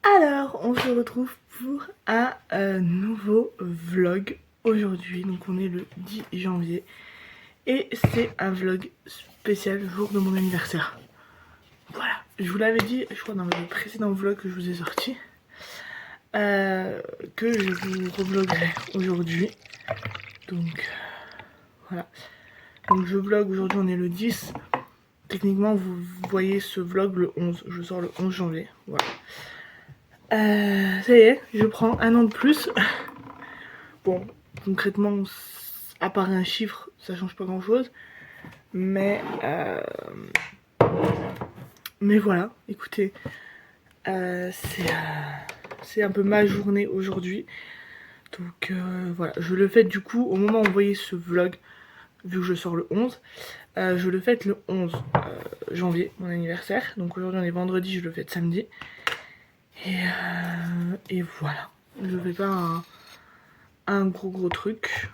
Alors, on se retrouve pour un nouveau vlog aujourd'hui. Donc, on est le 10 janvier et c'est un vlog spécial jour de mon anniversaire. Voilà, je vous l'avais dit, je crois, dans le précédent vlog que je vous ai sorti, que je vous revloguerai aujourd'hui. Donc, voilà. Donc, je vlog aujourd'hui, on est le 10. Techniquement, vous voyez ce vlog le 11. Je sors le 11 janvier. Voilà. Ça y est, je prends un an de plus. Bon, concrètement, à part un chiffre, ça change pas grand chose. Mais voilà, écoutez, c'est un peu ma journée aujourd'hui. Donc voilà, je le fête du coup au moment où vous voyez ce vlog, vu que je sors le 11. Je le fête le 11 janvier, mon anniversaire. Donc aujourd'hui on est vendredi, je le fête samedi. Et voilà, je fais pas un gros truc.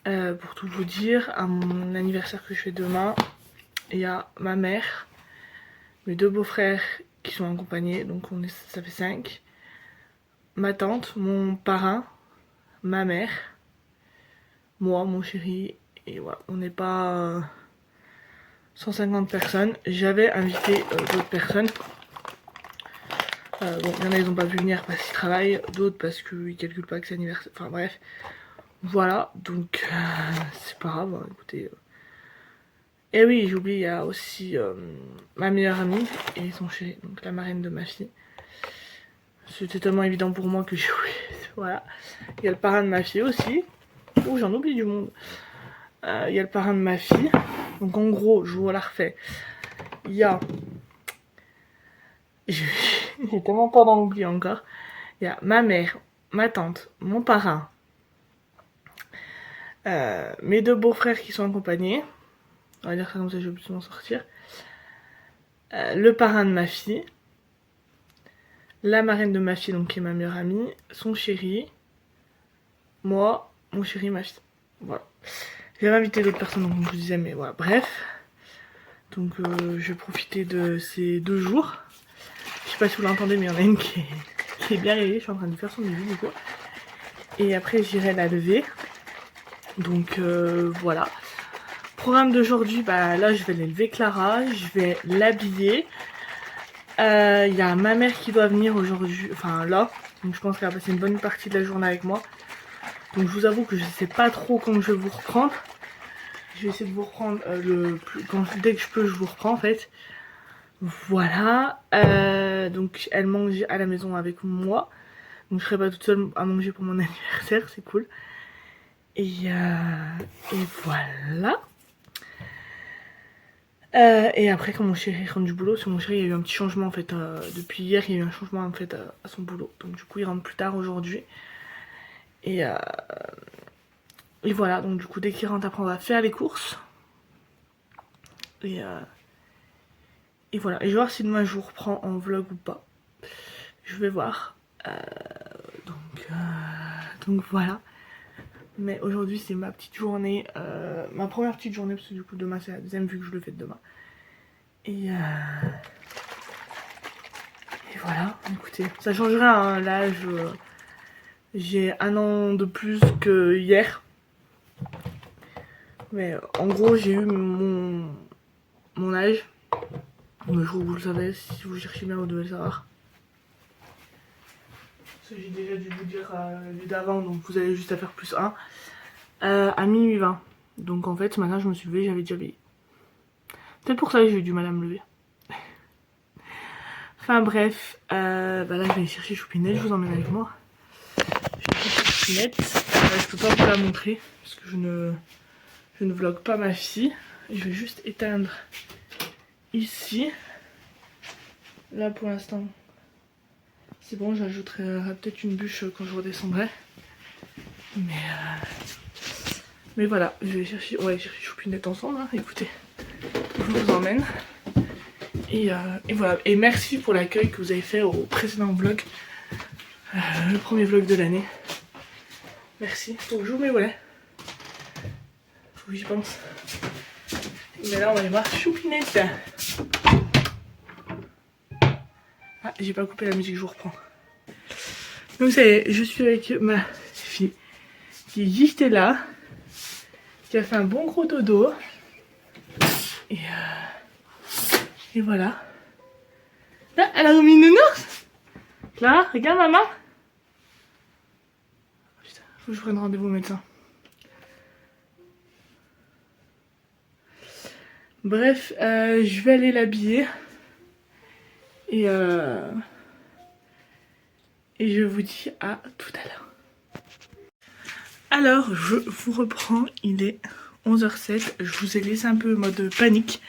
Pour tout vous dire, à mon anniversaire que je fais demain, il y a ma mère, mes deux beaux-frères qui sont accompagnés, donc ça fait 5. Ma tante, mon parrain, ma mère, moi, mon chéri, et voilà, on n'est pas 150 personnes. J'avais invité d'autres personnes. Bon, il y en a, ils n'ont pas pu venir parce qu'ils travaillent, d'autres parce qu'ils calculent pas que c'est anniversaire, enfin bref. Voilà, donc c'est pas grave, hein, écoutez. Et oui, j'oublie, il y a aussi ma meilleure amie et son chéri, donc la marraine de ma fille. C'était tellement évident pour moi que j'ai oublié. Voilà. Il y a le parrain de ma fille aussi. Oh, j'en oublie du monde. Il y a le parrain de ma fille. Donc en gros, je vous la refais. Il y a... J'ai tellement peur d'en oublier encore. Il y a ma mère, ma tante, mon parrain, mes deux beaux-frères qui sont accompagnés. On va dire ça comme ça, je vais plus m'en sortir. Le parrain de ma fille. La marraine de ma fille, donc qui est ma meilleure amie. Son chéri. Moi, mon chéri, ma fille. Voilà. J'avais invité d'autres personnes, donc comme je vous disais, mais voilà, bref. Donc je vais profiter de ces 2 jours. Je sais pas si vous l'entendez, mais il y en a une qui est bien réveillée. Je suis en train de faire son début du coup. Et après j'irai la lever. Donc voilà. Programme d'aujourd'hui, bah là je vais l'élever Clara, je vais l'habiller. Il y a ma mère qui doit venir aujourd'hui, enfin là. Donc je pense qu'elle va passer une bonne partie de la journée avec moi. Donc je vous avoue que je sais pas trop quand je vais vous reprendre. Je vais essayer de vous reprendre dès que je peux, je vous reprends en fait. Voilà. Donc elle mange à la maison avec moi. Donc je serai pas toute seule à manger pour mon anniversaire, c'est cool. Et voilà. Et après quand mon chéri rentre du boulot, parce que mon chéri il y a eu un petit changement en fait. Depuis hier il y a eu un changement en fait à son boulot. Donc du coup il rentre plus tard aujourd'hui. Et voilà, donc du coup dès qu'il rentre après on va faire les courses. Et voilà, et je vais voir si demain je vous reprends en vlog ou pas. Je vais voir. Donc voilà. Mais aujourd'hui c'est ma petite journée, ma première petite journée, parce que du coup demain c'est la deuxième vu que je le fais demain. Et voilà, écoutez, ça change rien, hein. Là j'ai un an de plus que hier. Mais en gros j'ai eu mon âge. Je trouve que vous le savez, si vous cherchez bien vous devez le savoir. Parce que j'ai déjà dû vous dire d'avant, donc vous avez juste à faire +1. À minuit 20. Donc en fait ce matin je me suis levée, j'avais déjà veillé. Peut-être pour ça que j'ai eu du mal à me lever. Enfin bref, bah là je vais aller chercher Choupinette, je vous emmène avec moi. Je vais chercher Choupinette, je peux pas vous la montrer parce que je ne vlog pas ma fille. Je vais juste éteindre ici. Là pour l'instant c'est bon, j'ajouterai peut-être une bûche quand je redescendrai. Mais voilà, on va aller chercher Choupinette ensemble, hein. Écoutez, je vous emmène. Et voilà, et merci pour l'accueil que vous avez fait au précédent vlog, le premier vlog de l'année. Merci. Donc je vous mets ouais. Faut que j'y pense. Mais là on va aller voir Choupinette. Ah, j'ai pas coupé la musique, je vous reprends. Donc ça y est, je suis avec ma fille qui est juste là, qui a fait un bon gros dodo. Et voilà. Là, elle a remis une nounours. Là, regarde maman. Putain, faut que je prenne rendez-vous au médecin. Bref, je vais aller l'habiller. Et je vous dis à tout à l'heure. Alors, je vous reprends, il est 11h07. Je vous ai laissé un peu mode panique.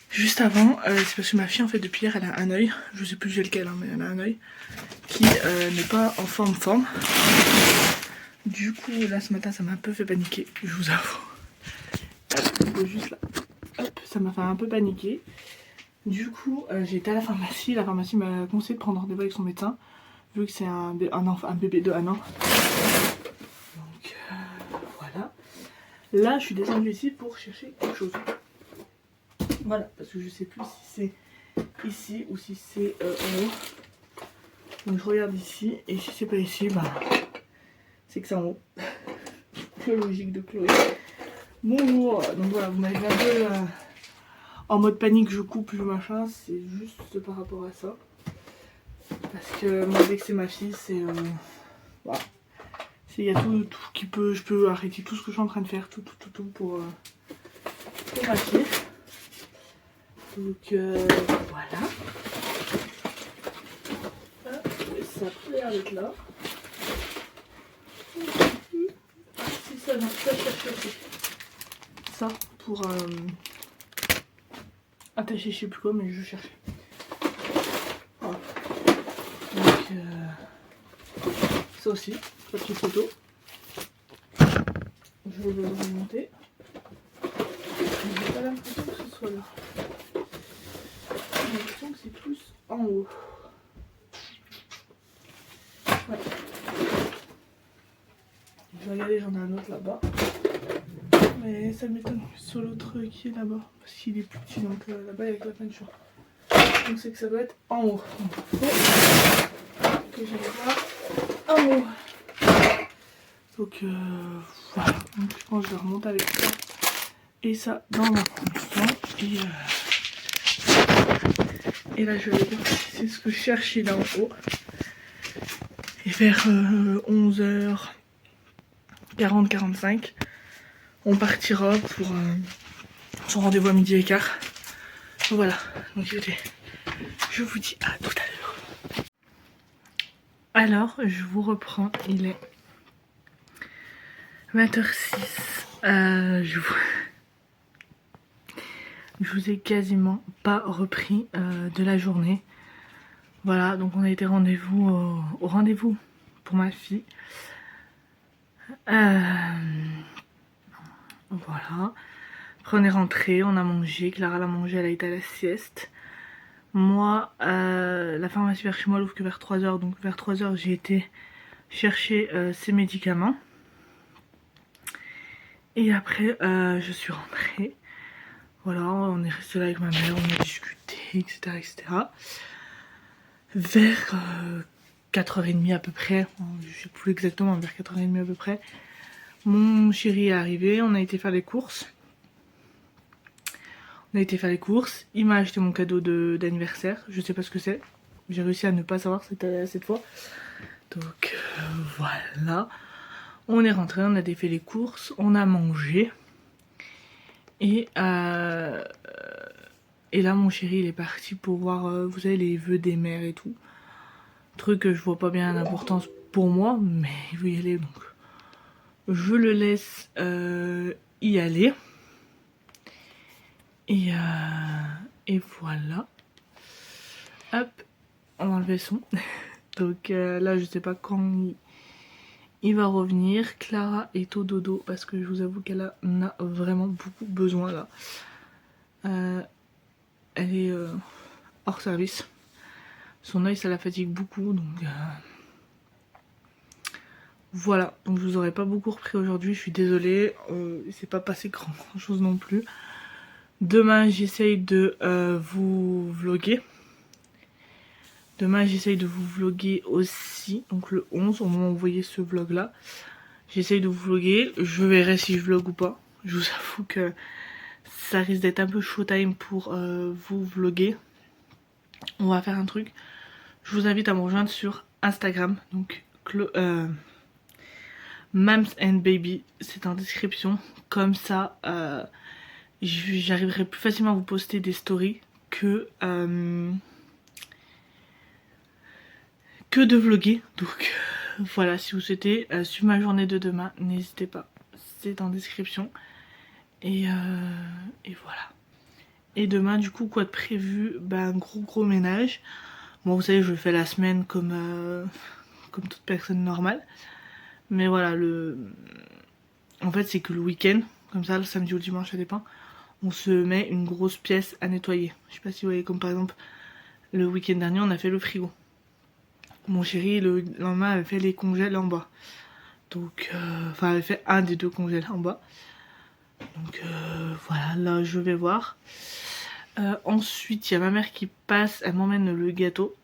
Juste avant, c'est parce que ma fille, en fait, depuis hier, elle a un œil. Je sais plus lequel, hein, mais elle a un œil qui n'est pas en forme. Du coup, là, ce matin, ça m'a un peu fait paniquer, je vous avoue. Hop, juste là. Hop, ça m'a fait un peu paniquer. Du coup, j'ai été à la pharmacie. La pharmacie m'a conseillé de prendre rendez-vous avec son médecin, vu que c'est un bébé de 1 an. Donc, voilà. Là, je suis descendue ici pour chercher quelque chose. Voilà, parce que je sais plus si c'est ici ou si c'est en haut. Donc je regarde ici, et si c'est pas ici, bah c'est que c'est en haut. C'est logique de Chloé. Bonjour, donc voilà, vous m'avez vu un peu en mode panique, je coupe le machin, c'est juste par rapport à ça. Parce que moi, dès que c'est ma fille, c'est voilà. Il y a tout qui peut, je peux arrêter tout ce que je suis en train de faire, tout pour ma fille. Donc voilà. Ça peut être là. Si ça va, ça cherche aussi. Ça pour attacher je sais plus quoi, mais je cherchais. Voilà. Donc ça aussi, la petite photo. Je vais le remonter. J'ai pas l'impression que ce soit là. J'ai l'impression que c'est plus en haut. Ouais. Je vais regarder, j'en ai un autre là-bas. Mais ça m'étonne sur l'autre qui est là-bas. Parce qu'il est plus petit, donc là-bas il y a que la peinture. Donc c'est que ça doit être en haut. Donc il faut que j'aille voir en haut. Donc voilà. Donc je pense que je vais remonter avec ça. Et ça dans mon temps. Et là je vais aller voir si c'est ce que je cherchais là en haut. Et vers 11h40-45, on partira pour son rendez-vous à 12h15. Voilà, donc je vous dis à tout à l'heure. Alors, je vous reprends, il est 20h06. Je vous ai quasiment pas repris de la journée. Voilà, donc on a été au rendez-vous pour ma fille. Voilà. Après on est rentré, on a mangé, Clara l'a mangé, elle a été à la sieste. Moi, la pharmacie vers chez moi l'ouvre que vers 3h, donc vers 3h j'ai été chercher ses médicaments. Et après je suis rentrée. Voilà, on est resté là avec ma mère, on a discuté, etc. Vers 4h30 à peu près, je sais plus exactement, vers 4h30 à peu près, mon chéri est arrivé, on a été faire les courses. Il m'a acheté mon cadeau d'anniversaire, je sais pas ce que c'est, j'ai réussi à ne pas savoir cette fois. Donc voilà, on est rentré, on a défait les courses, on a mangé. Et là mon chéri il est parti pour voir, vous savez, les vœux des mères et tout. Truc que je vois pas bien l'importance pour moi, mais il veut y aller, donc je le laisse y aller. Et voilà. Hop, on va enlever le son. Donc là je sais pas quand il va revenir. Clara est au dodo parce que je vous avoue qu'elle en a vraiment beaucoup besoin là. Elle est hors service. Son œil ça la fatigue beaucoup, donc voilà. Donc je vous aurais pas beaucoup repris aujourd'hui, je suis désolée. Il s'est pas passé grand chose non plus. Demain j'essaye de vous vlogger. Demain j'essaye de vous vlogger aussi, donc le 11 au moment où vous voyez ce vlog là. J'essaye de vous vlogger, je verrai si je vlog ou pas. Je vous avoue que ça risque d'être un peu showtime pour vous vlogger. On va faire un truc. Je vous invite à me rejoindre sur Instagram, donc Mams and Baby, c'est en description. Comme ça, j'arriverai plus facilement à vous poster des stories que de vlogger. Donc voilà, si vous souhaitez suivre ma journée de demain, n'hésitez pas, c'est en description. Et voilà. Et demain, du coup, quoi de prévu? Un gros ménage. Bon, vous savez, je fais la semaine comme toute personne normale. Mais voilà, en fait, c'est que le week-end, comme ça, le samedi ou le dimanche, ça dépend, on se met une grosse pièce à nettoyer. Je sais pas si vous voyez, comme par exemple, le week-end dernier, on a fait le frigo. Mon chéri, le lendemain, avait fait les congèles en bas. Donc, enfin, avait fait un des deux congèles en bas. Donc, voilà, là, je vais voir. Ensuite, il y a ma mère qui passe, elle m'emmène le gâteau.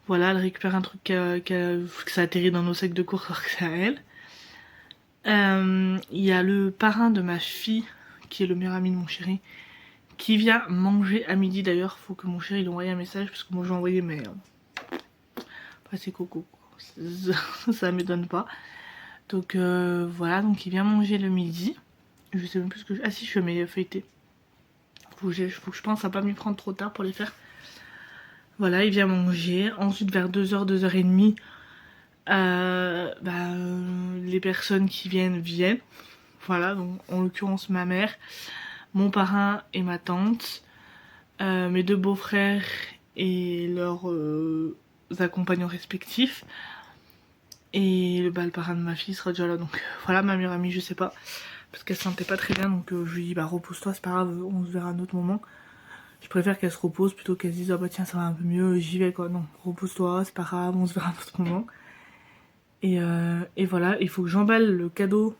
Voilà, elle récupère un truc que ça atterrit dans nos sacs de course alors que c'est à elle. Il y a le parrain de ma fille, qui est le meilleur ami de mon chéri, qui vient manger à midi. D'ailleurs, faut que mon chéri lui envoie un message, parce que moi je lui ai envoyé, mais après c'est coco, ça m'étonne pas. Donc voilà, donc il vient manger le midi. Je sais même plus ce que ah si, je fais mes feuilletés. Faut que je pense à pas m'y prendre trop tard pour les faire. Voilà, il vient manger. Ensuite, vers 2h, 2h30, les personnes qui viennent. Voilà, donc en l'occurrence ma mère, mon parrain et ma tante, mes deux beaux-frères et leurs accompagnants respectifs. Et le parrain de ma fille sera déjà là. Donc voilà, ma meilleure amie, je sais pas, parce qu'elle se sentait pas très bien. Donc je lui dis, repose-toi, c'est pas grave, on se verra à un autre moment. Je préfère qu'elle se repose plutôt qu'elle se dise, tiens, ça va un peu mieux, j'y vais quoi. Non, repose-toi, c'est pas grave, on se verra à un autre moment. Et voilà, il faut que j'emballe le cadeau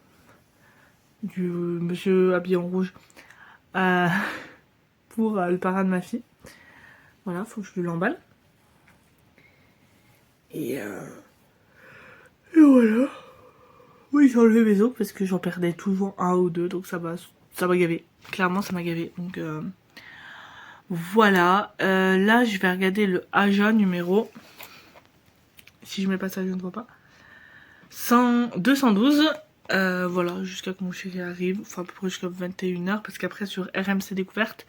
du monsieur habillé en rouge pour le parrain de ma fille. Voilà, faut que je lui l'emballe. Et voilà. Oui, j'ai enlevé mes os parce que j'en perdais toujours un ou deux, donc ça m'a gavé. Clairement, ça m'a gavé. Donc voilà. Là, je vais regarder le Aja numéro. Si je mets pas ça, je ne vois pas. 212. Voilà, jusqu'à que mon chéri arrive. Enfin, à peu près jusqu'à 21h. Parce qu'après, sur RMC Découverte,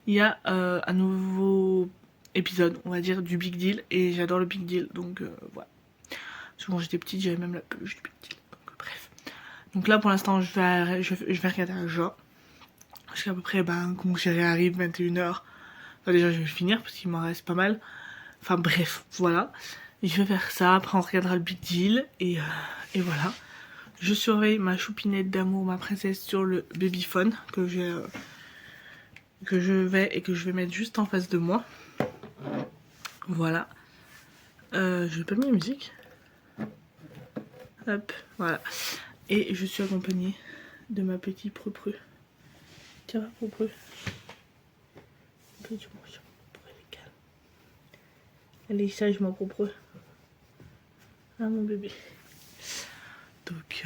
il y a un nouveau épisode, on va dire, du Big Deal. Et j'adore le Big Deal. Donc voilà. Quand j'étais petite, j'avais même la peluche du Big Deal. Donc bref. Donc là, pour l'instant, je vais regarder Aja. Jusqu'à peu près, quand mon chéri arrive, 21h. Enfin, déjà, je vais finir parce qu'il m'en reste pas mal. Enfin bref, voilà. Je vais faire ça, après on regardera le Big Deal et voilà. Je surveille ma choupinette d'amour, ma princesse, sur le babyphone que je vais mettre juste en face de moi. Voilà. Je vais pas mis la musique. Hop, voilà. Et je suis accompagnée de ma petite Preux. Tiens, Preux. Elle est sage, ma Preux. Ah, mon bébé. Donc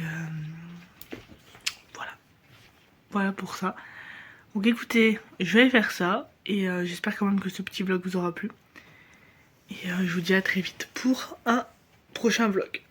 voilà pour ça. Donc écoutez, je vais faire ça et j'espère quand même que ce petit vlog vous aura plu. Et je vous dis à très vite pour un prochain vlog.